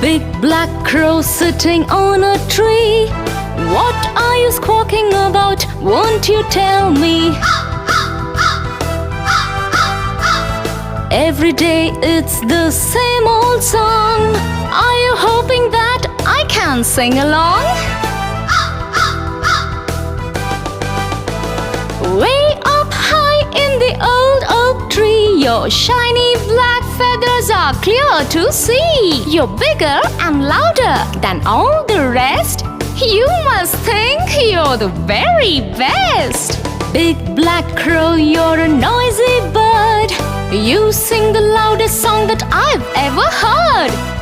Big black crow sitting on a tree. What are you squawking about? Won't you tell me? Every day it's the same old song. Are you hoping that I can sing along? Way up high in the old oak tree, your shiny black feathers are clear to see. You're bigger and louder than all the rest. You must think you're the very best. Big black crow, you're a noisy bird. You sing the loudest song that I've ever heard.